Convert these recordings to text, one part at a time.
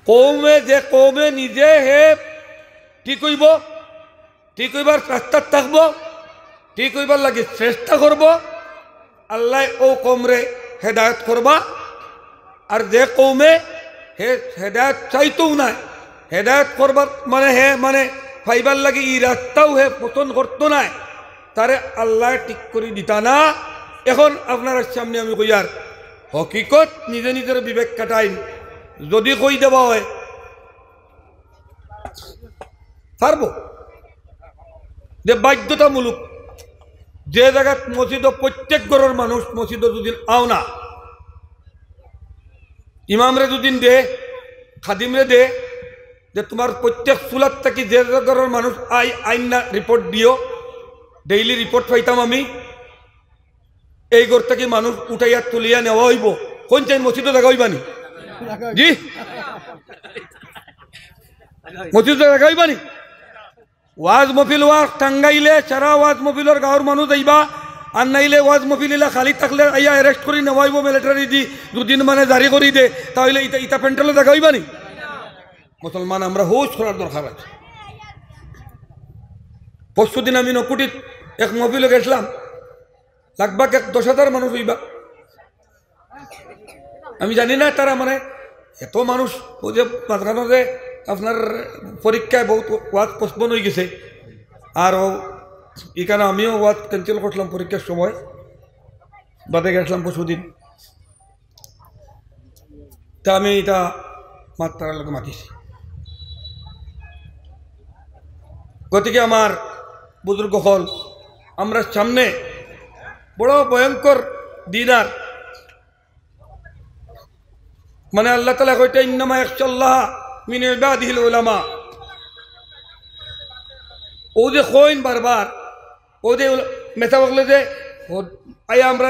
কৌমে যে কৌমে নিজে হে ঠিক হইব, ঠিক হইবার রাস্তার থাকব, ঠিক হইবার লাগে চেষ্টা করব, আল্লাহ ও কৌমরে হেদায়ত করবা। আর যে কৌমে হে হেদায়ত চাইতেও নাই, হেদায়ত করবার মানে হে মানে ফাইবার লাগে ই রাস্তাও হে পছন্দ করতো নাই, তারে আল্লাহ ঠিক করে দিতা না। এখন আপনার সামনে আমি কইয়ার হকিকত নিজে নিজের বিবেক কাটাইন। যদি কই দেওয়া হয় পারব যে বাধ্যতামূলক যে জায়গাত মসজিদ প্রত্যেক ঘরের মানুষ মসজিদ দুদিন আও না, ইমামরে দুদিন দে, খাদিমরে দে, যে তোমার প্রত্যেক চুলার থাকি যে ঘরের মানুষ আইন না রিপোর্ট দিও, ডেইলি রিপোর্ট পাইতাম আমি। এই ঘর থেকে মানুষ উঠাইয়া তুলিয়া নেওয়া হইব, কোন চাই মসজিদে দেখা হইবানি? জি মসজিদে দেখা হইবানি? ওয়াজ মফিল ওয়াজ টাঙ্গাইলে সারা ওয়াজ মফিলের গাঁৱৰ মানুষ আইবা, আর নাইলে ওয়াজ মফিল এলা খালি থাকলে আইয়া এরেস্ট করে নেওয়া হইব মিলিটারি দি, দুদিন মানে জারি করে দে, তাহলে ইটা ইটা পেন্টালে দেখা হইবানি? মুসলমান আমরা হোশ করার দরকার আছে। পরশু দিন আমি নকুটিত এক মফিলে গেছিলাম, লাগভাগ 10,000 মানুষ হইবা। আমি জানি না তারা মানে এত মানুষ, ও যে মাঝখানে যে আপনার পরীক্ষায় বহুত ওয়াজ পোস্টপোন হয়ে গেছে, আর এখানে আমিও ওয়াজ ক্যান্সেল করছিলাম পরীক্ষার সময়, বাদে গেছিলাম পরশুদিন। তা আমি এটা তার লোক মাতিছি। গতিকে আমার বুজুর্গ হল, আমরা সামনে বড় ভয়ঙ্কর দিন। আর মানে আল্লাহ তাআলা কইতে ইন্নামা ইয়াখশাল্লাহ মিন ইবাদিহিল উলামা, ও যে কইন বারবার, ও যে মেথা বললে যে আয়া আমরা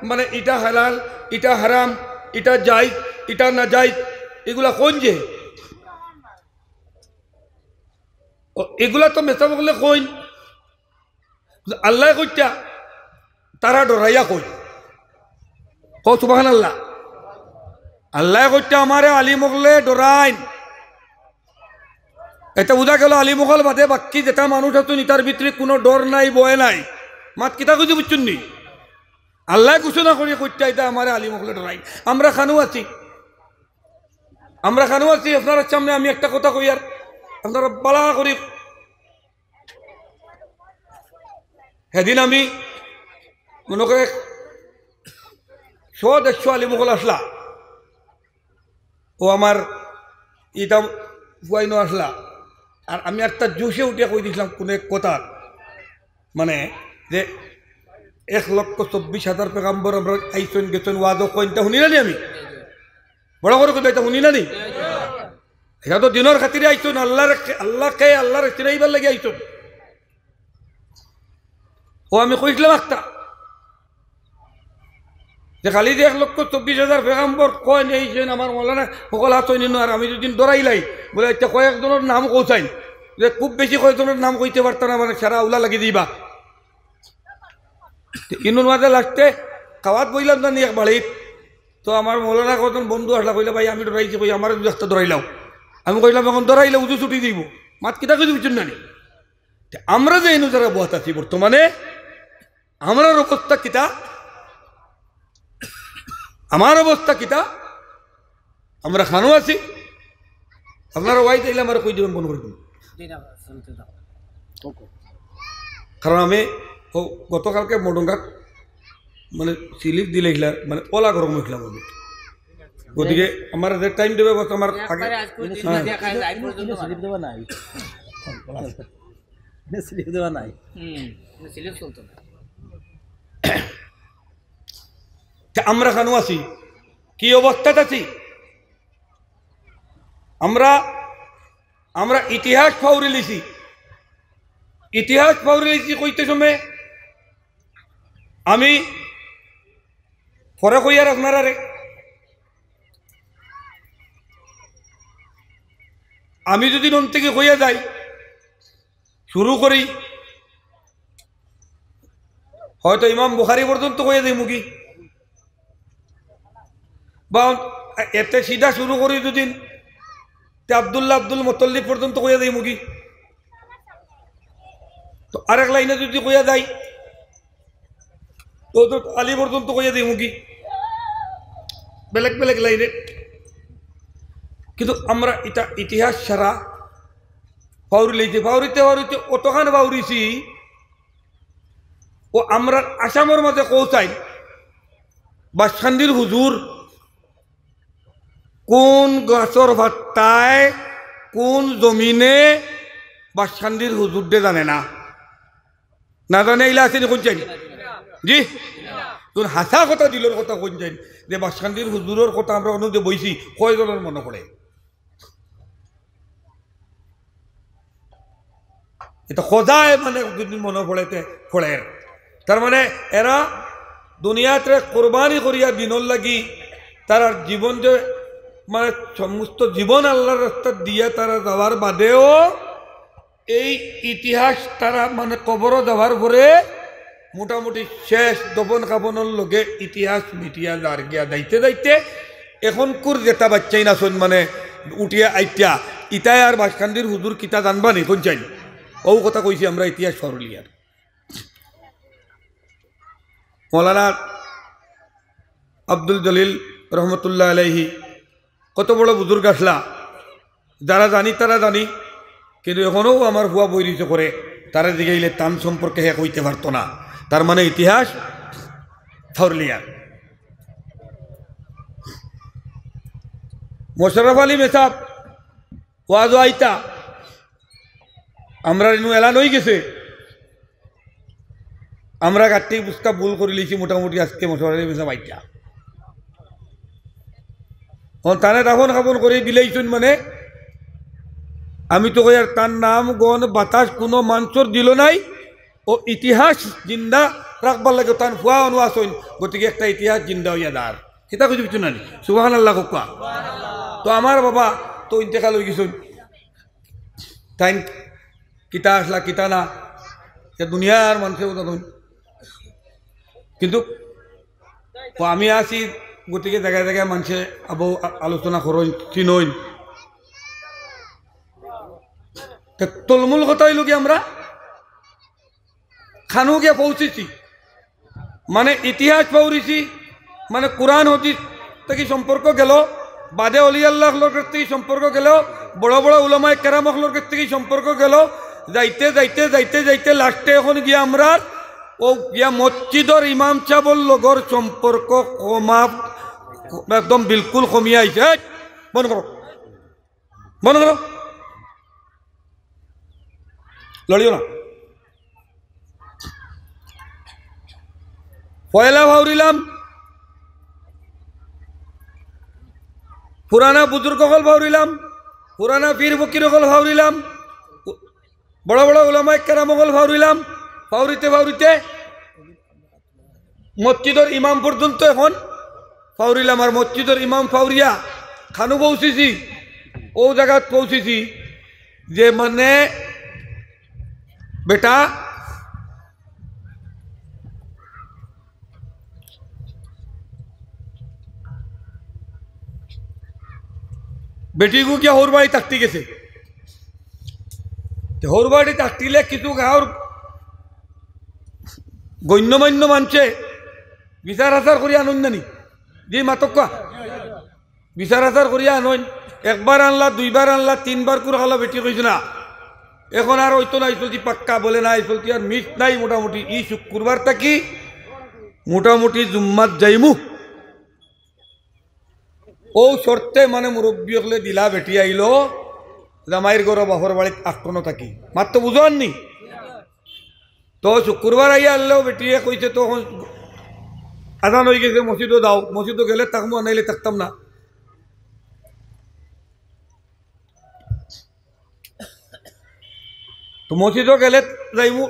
মানে ইটা হালাল, ইটা হারাম, ইটা জায়েজ, ইটা না জায়েজ, এগুলা কোন যে এগুলা তো মেথা বললে কইন, আল্লাহ কইতা তারা ডরাইয়া কই কো সুবহানাল্লাহ। আল্লাহ কইতা আমারে আলী মোগলে ডরাইন, এটা বুঝা গেল আলী মোগল বাদে বাকি যেটা মানুষ আছে তার ভিতরে কোনো ডর নাই, বয় নাই। মাত কিতা কইছে বুঝছেন নি? আল্লাহ ঘোষণা করি কইতা এটা আমারে আলী মোগলে ডরাইন। আমরা খানু আছি, আমরা খানু আছি। আপনার সামনে আমি একটা কথা কই, আর আপনারা বালা করি। সেদিন আমি মনে করে 100-150 আলী মোগল আসলা, ও আমার ইটা ফুয়াইনো আসলা, আর আমি একটা জোশে উঠিয়া কই দিয়েছিলাম কোনো এক কথা, মানে যে 1,24,000 পেগাম্বর আমরা আইসন গেছেন ওয়াজও কইনটা শুনি নানি, আমি বড় করে কই এটা শুনি নানি? এটা তো দিনের খাতিরে আইসন, আল্লাহর চিনাইবার লাগে আইসন। ও আমি কইছিলাম একটা যে খালি যে 1,24,000 পেগাম্বর কয় নেইছেন আমার মৌলানা সকল হাত হইনি, আর আমি যদি ডরাইলাই বলে একটা কয়েকজনের নাম কৌচাইন, যে খুব বেশি কয়েকজনের নাম কইতে পারত না, মানে সারা উলা লাগি দিবা। ইনুন মাঝে লাস্টে খাওয়াত বইলাম জানি এক বাড়িত, তো আমার মৌলানা কজন বন্ধু আসলা, কইলে ভাই আমি ডরাইছি, কই আমার একটা ডরাইলাও। আমি কইলাম এখন ডরাইলে উজু ছুটি দিব, মাত কিতা কইছি বুঝছেন না? আমরা যে এনু যারা বহাত আছি বর্তমানে, আমার অবস্থা কিতা, আমার অবস্থা কিতা, আমরা খানো আছি। আপনারা ওয়াই চাইলে আমার কই দিবেন, বন্ধ করে দিন। কারণ আমি গতকালকে মডঙ্গাত মানে সিলিপ দিলে মানে ওলা গরম হয়েছিলাম আমি। গতিকে আমার যে টাইম দেবে আমার আগে আমরা খানো আছি, কি অবস্থাত আছি আমরা। আমরা ইতিহাস ফাউরি লিছি, ইতিহাস ফাউরি লিছি কইতে সময় আমি পরে কই আর আপনারা রে, আমি যদি নন থেকে কইয়া যাই শুরু করি, হয়তো ইমাম বুখারী পর্যন্ত কইয়া যাই মুখি, বা এতে সিধা শুরু করি দুদিন তে আব্দুল্লাহ আব্দুল মুতাল্লিব পর্যন্ত কইয়া দেই মুগি তো আরেক লাইনে যদি কইয়া যাই তো আলী পর্যন্ত কইয়া দেই মুগি বেলেগ বেলেগ লাইনে কিন্তু আমরা এটা ইতিহাস ছাড়া ফাউরি লইছি ফাউরিতে ফাউরিতে অতখান ফাউরিছি ও আমরা আসামের মাঝে পৌঁছাই বাসখান্দির হুজুর কোন গাছর ভাত্তায় কোন জমিনে বাসখান্দির হুজুর দে জানে না না জানে এগুলা আছে কোন চাই জি তোর হাসা কথা দিলর কথা কোন চাই যে বাসখান্দির হুজুরের কথা আমরা অনুযায়ী বইছি কয়জনের মনে পড়ে এটা খোঁজায় মানে দুদিন মনে পড়েতে পড়ে তার মানে এরা দুনিয়াতে কোরবানি করিয়া দিনর লাগি তার জীবন যে মানে সমস্ত জীবন আল্লাহর রাস্তা দিয়া তারা যাওয়ার বাদেও এই ইতিহাস তারা মানে কবরও যাওয়ার পরে মোটামুটি শেষ দপন কাপনের লগে ইতিহাস মিটিয়া যার গিয়া যাইতে যাইতে এখন কুর যেটা বাচ্চাই না শোন মানে উঠিয়া আইতিয়া ইটাই আর বাসখান্দির হুজুর কিতা জানবা নি কোন চাই ও কথা কইছি আমরা ইতিহাস সরলিয়ার মৌলানা আব্দুল জলিল রহমতুল্লাহ আলাইহি কত বড় বুজুর্গ আসলা যারা জানি তারা জানি কিন্তু এখনও আমার হুয়া বৈরিত করে তারা দিকে গেলে তান সম্পর্কে হে কইতে পারতো না তার মানে ইতিহাস সরলিয়ার মোশাররফ আলী মেসাব ওয়াজ আইতা আমরা রেনু এলান হয়ে গেছে আমরা গাঠি বুঝকা ভুল করে লিছি মোটামুটি আজকে মোশাররফ আলী মেসাব আইতা তানে দাফন খাপন করে দিলেইছুন মানে আমি তো কই আর তার নাম গণ বাতাস কোনো মানুষের দিল নাই ও ইতিহাস জিন্দা রাখবার লাগে তার ফুয়া অনুয়াস হইন গতিকে একটা ইতিহাস জিন্দা হইয়া দাঁড় সেটা কিছু কিছু না সুবহানাল্লাহ কোকা তো আমার বাবা তো ইন্তেকাল হয়ে গেছুন তাই কিতা আসলা কিতা না দুনিয়ার মানুষের কথা কিন্তু আমি আসি গতিকে জায়গায় জায়গায় মানুষে আবু আলোচনা করইন চিনইন তলমূল কথা হইল কি আমরা খানু গিয়ে পৌঁছেছি মানে ইতিহাস পৌঁছেছি মানে কোরআন হদিস থেকে সম্পর্ক গেল বাদে অলি আল্লাহর কাছ থেকে সম্পর্ক গেল বড় বড় উলামায়ে কেরামহলোর কাছ থেকে সম্পর্ক গেল যাইতে যাইতে যাইতে যাইতে লাস্টে এখন গিয়া আমরা ও গিয়া মসজিদর ইমাম সাহেবর লগর সম্পর্ক কমা একদম বিলকুল কমিয়ে আইছে বন্ধ করো বন্ধ করো লড়িও না পয়লা ভাউরিলাম পুরানা বুজুর্গ হল ভাউরিলাম পুরানা পীর ফকির হল ভাউরিলাম বড় বড় উলামায়ে কেরাম হল ভাউরিলাম ফাউরিতে ফাউরিতে মসজিদের ইমাম পর্যন্ত এখন ফাউরিলাম আর মসজিদের ইমাম ফাউরিয়া খানু পৌঁছেছি ও জায়গা পৌঁছেছি যে মানে বেটা বেটিগু গিয়া হোর বাড়ি থাকতে গেছে হোর বাড়ি থাকতিলে কিছু গাঁর গণ্যমান্য মানছে বিচার আচার করিয়া আনন নানি জি মাতকা বিচার আচার করিয়া আনন একবার আনলা দুইবার আনলা তিনবার করে খালা বেটি কইছ না এখন আর হইতো না চলতি পাক্কা বলে না চলতি আর মিস নাই মোটামুটি ই শুক্রবার থাকি মোটামুটি জুম্মাত যাইমু ও শর্তে মানে মুরব্বী হলে দিলা বেটি আইল জামাইয়ের গরো বাপর বাড়িত আটকনো থাকি মাত্র বুঝাননি তো শুক্রবার আইয়া আনলেও বেটিয়ে কইছে তো আজান হয়ে গেছে মসজিদও দাও মসজিদও গেলে থাকবো নাইলে থাকতাম না তো মসজিদও গেলে যাইমু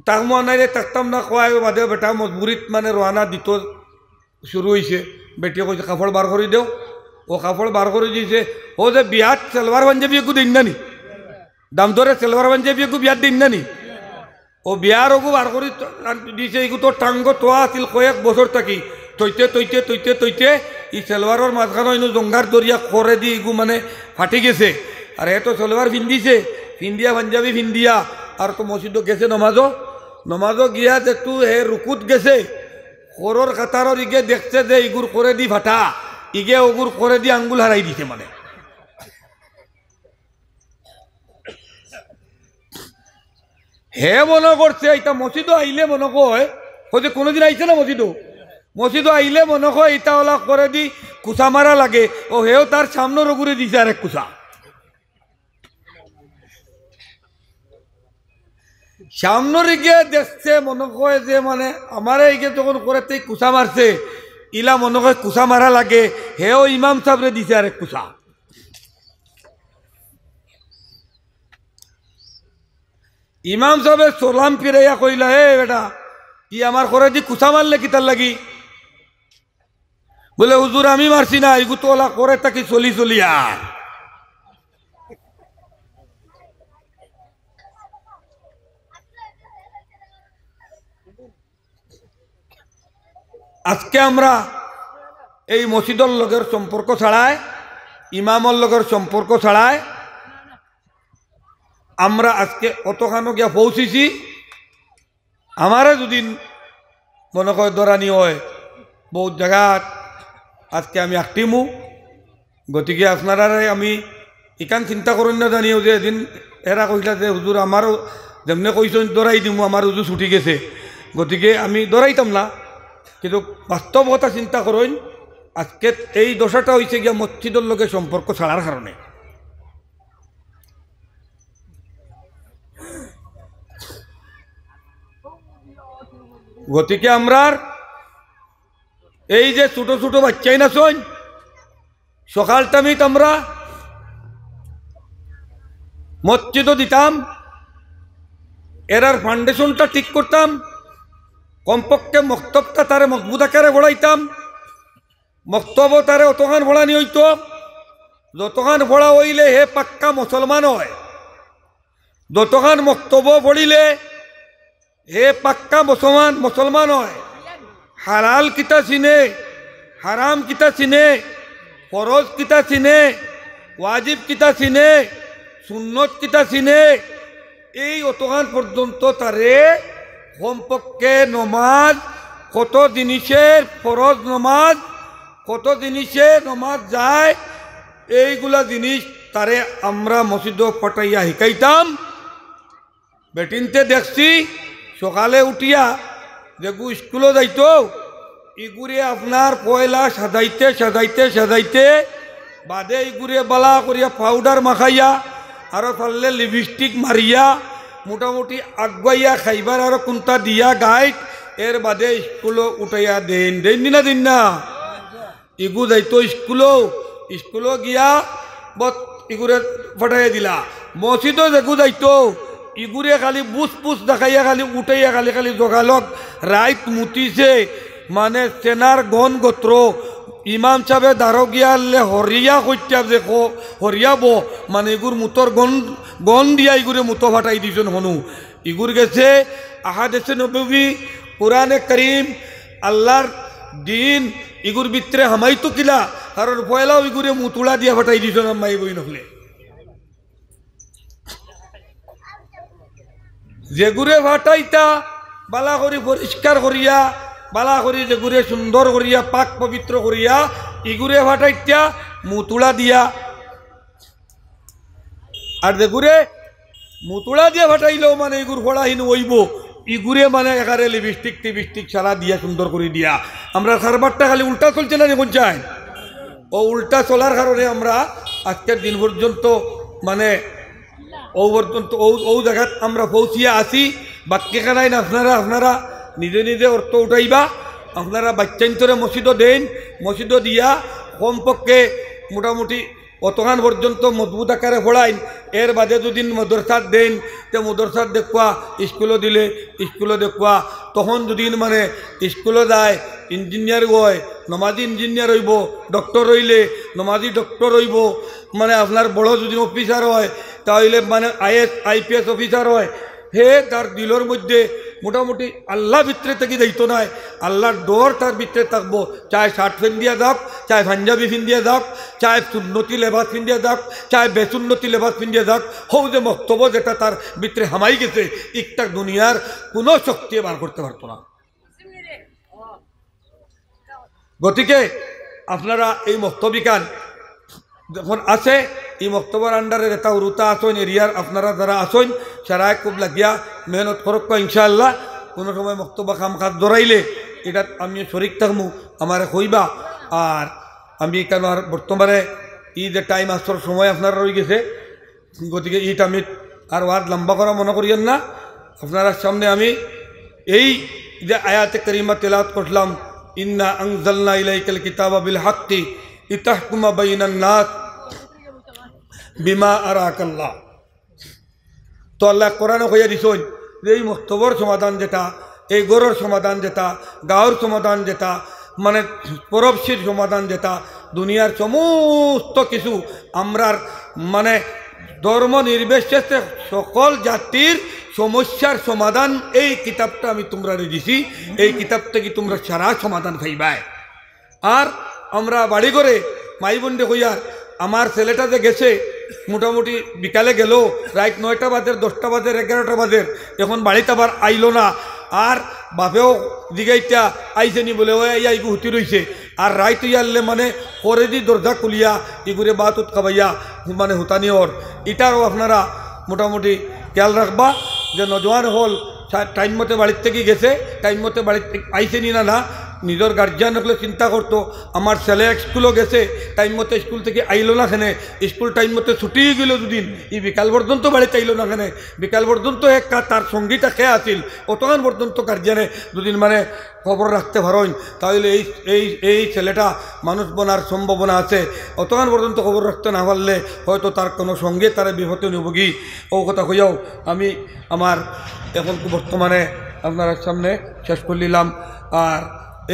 থাকবো নাইলে থাকতাম না কোয়াই বাদে বেটা মজবুরিত মানে রওনা দিত শুরু হয়েছে বেটিয়ে কইছে কাপড় বার করে দেও ও কাপড় বার করে দিয়েছে ও যে বিয়াত সেলভার পাঞ্জাবি একটু দিন নানি দাম ধরে সেলভার পাঞ্জাবি একটু বিয়াত দিন নানি ও বিয়ার ওগু বার করে দিছে এগু তো টাঙ্গ তোয়া আছিল কয়েক বছর থাকি তৈতে তৈতে তৈতে তৈতে ই সেলওয়ারের মাঝখানে হইনো জঙ্গার দরিয়া করে দি ইগু মানে ফাটি গেছে আর হে তো সেলওয়ার ফিন্দিছে ফিন্দিয়া পাঞ্জাবি ফিন্দিয়া আর তো মসজিদও গেছে নমাজও গিয়া একটু হে রুকুত গেছে খোরর কাতারর ইগে দেখছে যে ইগুর করে দি ফাটা ইগে ওগুর করে দি আঙ্গুল হারাই দিছে মানে হে মনে করছে এটা মসজিদও আইলে মনে কয় যে কোনোদিন আইছে না মসজিদও আইলে মনে কয় এটা ওলা করে দি কুচা মারা লাগে ও হেও তার সামনের ওগুরে দিছে আরেক কুচা সামনের ইগে দেখছে মনে কয় যে মানে আমার ইগে যখন করে কুচা মারছে ইলা মনে কয় কুচা মারা লাগে হেও ইমাম সাহেবরে দিছে আরেক কুচা ইমাম সাহেব সোলাম ফিরাইয়া কইলা হে বেটা ই আমার করে দি কুচা মারলে কি তার লাগি বলে হুজুর আমি মারছি না ইগু তো ওলা করে তাকি চলি আর আজকে আমরা এই মসজিদর লগের সম্পর্ক ছাড়ায় ইমামর লগের সম্পর্ক ছাড়ায় আমরা আজকে অতখানো গিয়া পৌঁছিছি আমারে যদি মনে কয় দরানি হয় বহুত জায়গাত আজকে আমি আঁকটিমু গতিকে আপনারা আমি ইকান চিন্তা করেন না জানিও যে এদিন এরা কইলা যে হুজুর আমারও যেমনে কইছেন দরাই দিমু আমার হুজুর ছুটি গেছে গতিকে আমি দরাইতাম না কিন্তু বাস্তব কথা চিন্তা করেন আজকে এই দশাটা হয়েছে গিয়া মসজিদের লগে সম্পর্ক ছাড়ার কারণে গতিকে আমরা এই যে ছোট ছোট বাচ্চাই না শোন সকাল টাইমিত আমরা মসজিদও দিতাম এরার ফাউন্ডেশনটা ঠিক করতাম কমপক্ষে মক্তবটা তারে মজবুত আকারে বড়াইতাম মক্তব তারে অতখান ভোড়ানি হইতো যতখান ভোড়া হইলে হে পাক্কা মুসলমান হয় যতখান মক্তব পড়িলে হে পাক্কা মুসলমান হয় হালাল কিতা চিনে হারাম কিতা চিনে ফরজ কিতা চিনে ওয়াজিব কিতা চিনে সুন্নত কিতা চিনে এই অতখান পর্যন্ত তারে কমপক্ষে নমাজ কত জিনিসের ফরজ নমাজ কত জিনিসের নমাজ যায় এইগুলা জিনিস তারে আমরা মসজিদে পটাইয়া শিকাইতাম বেটিনতে দেখছি সকালে উঠিয়া যেগু স্কুলে যাইতো ইগুরে আপনার পয়লা সাজাইতে বাদে ইগুরে বালা করিয়া পাউডার মাখাইয়া আরো পারলে লিপস্টিক মারিয়া মোটামুটি আগুয়াইয়া খাইবার আরো কোনটা দিয়া গাইড এর বাদে স্কুলে উঠাইয়া দিন না ইগু যাইতো স্কুলো গিয়া বত ইগুরে ফটাইয়া দিলা মসজিদও যেগু যাইতো ইগুরে খালি বুস দেখাইয়া খালি উঠাইয়া খালি জগালক রাইত মুতিছে মানে সেনার গন গোত্র ইমাম সাহেবে দাঁড়ো গিয়ালে হরিয়া কইতা যে হরিয়াব মানে ইগুর মুতর গন দিয়া ইগুরে মুতো ফাটাই দিছেন হনু ইগুর গেছে আহাদেশে নবী কুরআনে করিম আল্লাহর দিন ইগুর ভিতরে হামাইতো কিলা কারণ পয়লাও ইগুরে মুতুলা দিয়া ফাটাই দিছেন মাই বই নহলে যেগুরে ফাটাইতা বালা করি পরিষ্কার করিয়া বালা করি যেগুরে সুন্দর করিয়া পাক পবিত্র করিয়া ইগুরে ফাটাইতা মুতুলা দিয়া আর যেগুরে মুতুলা দিয়া ফাটাইলেও মানে ইগুর ফড়াহীন হইব ইগুরে মানে একারে লিপস্টিক সারা দিয়া সুন্দর করে দিয়া আমরা কারবারটা খালি উল্টা চলছে না দেখুন চাই ও উল্টা চলার কারণে আমরা আজকের দিন পর্যন্ত মানে ও পর্যন্ত ও জায়গাত আমরা পৌঁছিয়া আসি বাক্যে খানাই না আপনারা নিজে অর্থ উঠাইবা আপনারা বাচ্চান্তরে মসজিদও দেন মসজিদও দিয়া কমপক্ষে মোটামুটি অতখান পর্যন্ত মজবুত আকারে পড়াইন এর বাদে যদি মদরসাত দেন তে মদরসাত দেখুয়া স্কুলে দিলে স্কুলে দেখুয়া তখন যদি মানে স্কুলে যায় ইঞ্জিনিয়ার হয় নমাজি ইঞ্জিনিয়ার হইব ডক্টর হইলে নমাজি ডক্টর হইব মানে আপনার বড় যদি অফিসার হয় তাহলে মানে IAS IPS অফিসার হয় হে তার দিলর মধ্যে মোটামুটি আল্লাহ ভিতরে থেকে যাইতো না, আল্লাহর ডর তার ভিতরে থাকবো। চায় শার্ট ফিন্দিয়া যাক, চায় পাঞ্জাবি ফিন্দিয়া যাক, চায় সুন্নতি লেবাস ফিন্দিয়া যাক, চায় বেসুন্নতি লেবাস ফিন্দিয়া যাক, হৌ যে মক্তব্য যেটা তার ভিতরে হামাই গেছে, একটা দুনিয়ার কোনো শক্তি বার করতে পারতো না। গতিকে আপনারা এই মক্তবিকান যখন আছে, এই মক্তবার আন্ডারে এটা উরুতা আসেন এরিয়ার আপনারা যারা আসেন সারায় খুব লাগিয়া মেহনত করক ইনশাআল্লাহ। কোনো সময় মক্তবা কাম কাজ ধরাইলে এটা আমি শরিক থাকবো, আমার হইবা। আর আমি কেন আর বর্তমানে ই যে টাইম আসার সময় আপনারা রয়ে গেছে, গতিকে ইট আমি আর ওয়ার্ড লম্বা করা মনে করিয়েন না। আপনারা সামনে আমি এই যে আয়াতে কারিমা তেলাওয়াত করলাম, ইন্না আনজালনা ইলাইকাল কিতাবা বিল হাক্কি লিতাহকুমা বাইনান নাস বিমা আরাকাল্লাহ। তো আল্লাহ কোরআনে কইয়া দিছেন যে এই মক্তবর সমাধান যেটা, এই গরর সমাধান যেটা, গাঁওর সমাধান যেটা, মানে পরবশীর সমাধান যেটা, দুনিয়ার সমস্ত কিছু আমরার মানে ধর্ম নির্বিশেষে সকল জাতির সমস্যার সমাধান এই কিতাবটা আমি তোমরা দিছি। এই কিতাব থেকে তোমরা সারা সমাধান পাইবাই। আর আমরা বাড়ি করে মাই বোনডে কইয়ার আমার ছেলেটা যে গেছে মোটামুটি বিকালে গেল, রাত 9টা বাজে, 10টা বাজে, 11টা বাজে, এখন বাড়িতে আবার আইলো না। আর বাপেও জিগাইটা আইসেনি বলে ওই আইগু হুতি রইছে। আর রাইত ইয়ারলে মানে করে দি দরজা খুলিয়া ইগুরে বাত উৎকাবাইয়া মানে হুতানি ওর। এটাও আপনারা মোটামুটি খেয়াল রাখবা যে নজওয়ান হল টাইম মতো বাড়ির থেকে গেছে, টাইম মতো বাড়ির আইসেনি না না নিজের গার্জিয়ান হলে চিন্তা করতো আমার ছেলে স্কুলও গেছে টাইম মতো, স্কুল থেকে আইলো না কেনে, স্কুল টাইম মতো ছুটি গেল দুদিন, এই বিকাল পর্যন্ত বাড়িতে আইলো না কেনে, বিকাল পর্যন্ত এক তার সঙ্গীটা খেয়ে আসিল, অতক্ষণ পর্যন্ত গার্জিয়ানে দুদিন মানে খবর রাখতে পারেন, তাহলে এই এই এই ছেলেটা মানুষ বনার সম্ভাবনা আছে। অতক্ষণ পর্যন্ত খবর রাখতে না পারলে হয়তো তার কোনো সঙ্গে তারা বিপদে নিবগি। ও কথা কইয়াও আমি আমার এখন বর্তমানে আপনার সামনে শেষ করে নিলাম। আর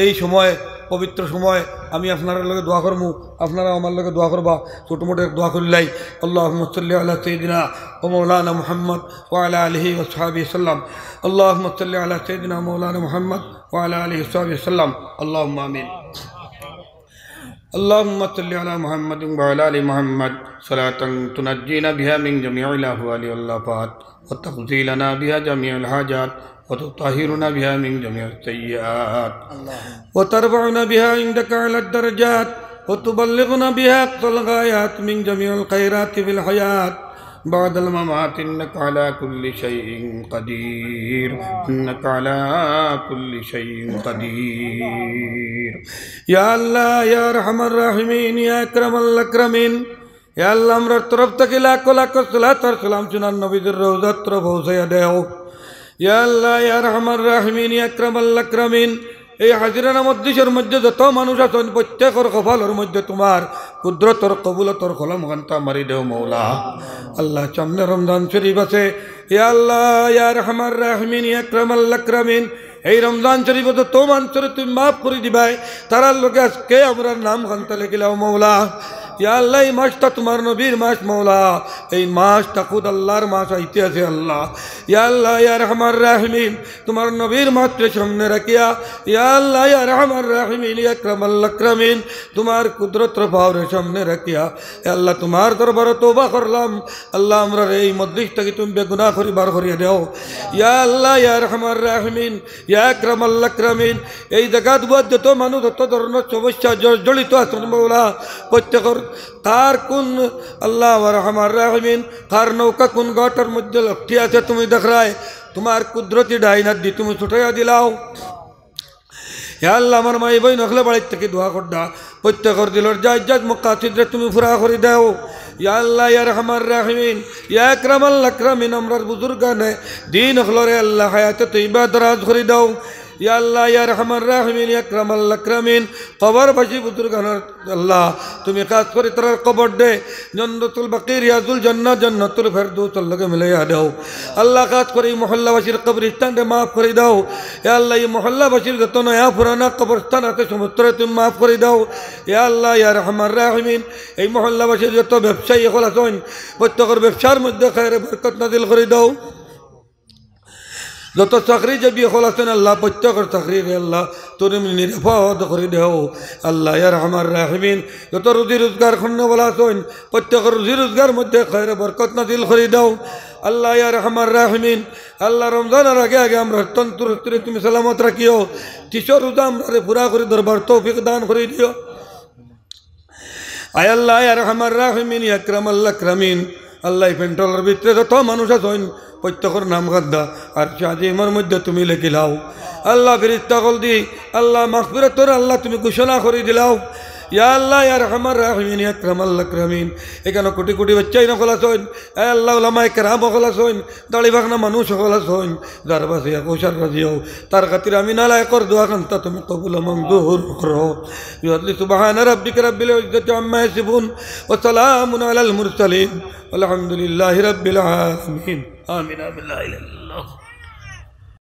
এই সময় পবিত্র সময় আমি আপনার লগে দোয়া করবো, আপনারা আমার লগে দোয়া করবা, ছোটো মোটো দোয়া করলাই। আল্লাহুম্মা সাল্লি আলা সাইয়্যিদিনা ওয়া মাওলানা মুহাম্মদ ওয়া আলা আলিহি ওয়া সাহবিহি সাল্লাম। আল্লাহুম্মা সাল্লি আলা সাইয়্যিদিনা মাওলানা মুহাম্মদ ওয়া আলা আলিহি ওয়া সাহবিহি সাল্লাম। আল্লাহুম্মা আমিন। اللهم صل على محمد وعلى ال محمد صلاة تنجينا بها من جميع الأهوال والآفات وتقضي لنا بها جميع الحاجات وتطهرنا بها من جميع السيئات وترفعنا بها عندك على الدرجات وتبلغنا بها أقصى الغايات من جميع الخيرات في الحياة بعد الممات. إنك على كل شيء قدير، إنك على كل شيء قدير. يا الله يا أرحم الراحمين يا أكرم الأكرمين. يا الله আমরা তরফ থেকে লাখ লাখ সালাত আর সালাম সুনান নবীদের রওজাত তরফ পৌঁছায়া দেও। ইয়া আল্লাহ ইয়া আরহামার রাহিমিন ইয়া আকরামাল আকরামিন। এই হাজিরানা মজলিসের মধ্যে যত মানুষ আছেন প্রত্যেকের কপালের মধ্যে তোমার কুদরতর কবুলতর কলম ঘন্টা মারি দেও মৌলা। আল্লাহ সামনে রমজান শরীফ আছে, ইয়া আল্লাহ ইয়া আরহামার রাহিমিন ইয়া আকরামাল আকরামিন। এই রমজান শরীফ যত মানুষের তুমি মাফ করে দিবাই, তারার লোকে আজকে আমরা নাম ঘন্টা লেখিলাও মৌলা। ইয়া আল্লাহ এই মাসটা তোমার নবীর মাস মৌলা, এই মাসটা খুদ আল্লাহর মাস আইতে আছে আল্লাহ। ইয়া আল্লাহ ইয়া রহমান রাহিমিন তোমার নবীর মাসকে সামনে রাখিয়া, ইয়া আল্লাহ ইয়া রহমান রাহিমিন ইয়া আকরামাল আকরামিন তোমার কুদরতের পাওয়ারের সামনে রাখিয়া, ইয়া আল্লাহ তোমার দরবারে তওবা করলাম। আল্লাহ আমরা এই মজলিসটাকে তুমি বেগুনাহ করি বার করিয়া দাও। ইয়া আল্লাহ ইয়া রহমান রাহিমিন ইয়া আকরামাল আকরামিন এই জায়গাত যত মানুষ যত ধরনের সমস্যা জড়িত আছেন মৌলা, প্রত্যেকের কার কোন আল্লাহ রহমান রাহিমিন কার নৌকা কোন ঘাটের মধ্যে লক্ষ্য আছে তুমি দেখায়, তোমার কুদরতি ডাইনাত দি তুমি ছুটাইয়া দিলাও। হে আল্লাহ আমার মাই বই নখলে বাড়ির থেকে দোয়া করডা প্রত্যেকের দিলের জায়জ জায়জ মুকাসিদরে তুমি পুরা করে দাও। ইয়া আল্লাহ ইয়া রহমান রাহিমিন ইয়া আকরামাল আকরামিন আমরার বুজুর্গানে দিন হলরে আল্লাহ হায়াতে তৈবা দরাজ করে দাও। ইয়া আল্লাহ ইয়া রহমান রাহিমিন ইয়া আকরামাল আকরামিন কবরবাসী বুজুর্গানের আল্লাহ তুমি কাজ করে তার কবর দে জান্নাতুল বাকি রিয়াজুল জান্নাহ জান্নাতুল ফেরদৌসের লগে মিলাইয়া দাও। আল্লাহ কাজ করে মহল্লাবাসীর কবরস্থানে মাফ করে দাও। ইয়া আল্লাহ এই মহল্লাবাসীর যত নয়া পুরানা কবরস্থান আছে সমস্ত তুমি মাফ করে দাও। ইয়া আল্লাহ ইয়া রহমান রাহিমিন এই মহল্লাবাসীর যত ব্যবসায়ী হল আছেন প্রত্যেকের ব্যবসার মধ্যে খায়রে বরকত নাজিল করে দাও। যত চাকরি যাবি হল আছেন আল্লাহ প্রত্যেকের চাকরি রে আল্লাহ তোর নিরাপদ করে দেও আল্লাহ ইয়ার আমার রাহিমিন যত রুজি রোজগার খন্ন বলা আছেন প্রত্যেকের রুজি রোজগার মধ্যে খৈর বরকত নাজিল করে দাও আল্লাহ ইয়ার আমার রাহিমিন আল্লাহ রমজানের আগে আগে আমরা তন্তুরে তুমি সালামত রাখিও কিশোর রোজা আমরা পুরা করে দরবার তৌফিক দান করে দিও আয় আল্লাহ ইয়ার আমার রাহিমিন আকরাম আল্লাহ ক্রামিন আল্লাহ পেন্টলের ভিতরে যত মানুষ আছেন প্রত্যেকের নাম গাদ্দা আর আজিমের মধ্যে তুমি লেখি লাও আল্লাহ ফিরিস্তাকল দি আল্লাহ মাগফিরাতর আল্লাহ তুমি ঘোষণা করে দিলাও ইয়া আল্লাহ ইয়া রহমান রাহিমিন ইয়া আকরাম আল্লাহ ক্রামিন এখানে কোটি কোটি বাচ্চাই নকল আছেন এ আল্লাহ উলামায়ে কেরাম সকল আছেন দাড়ি বাগনা মানুষ সকল আছেন যার বাসে কৌশল রাজিও তার খাতির আমি নালায় কর দোয়া কান্তা তুমি কবুল মঞ্জুর করো বিহাদলি সুবহান রাব্বিকা রাব্বিল ইজ্জাতি আম্মা ইয়াসিফুন ওয়া সালামুন আলাল মুরসালিন আলহামদুলিল্লাহি রাব্বিল আলামিন আমিন বিল্লাহি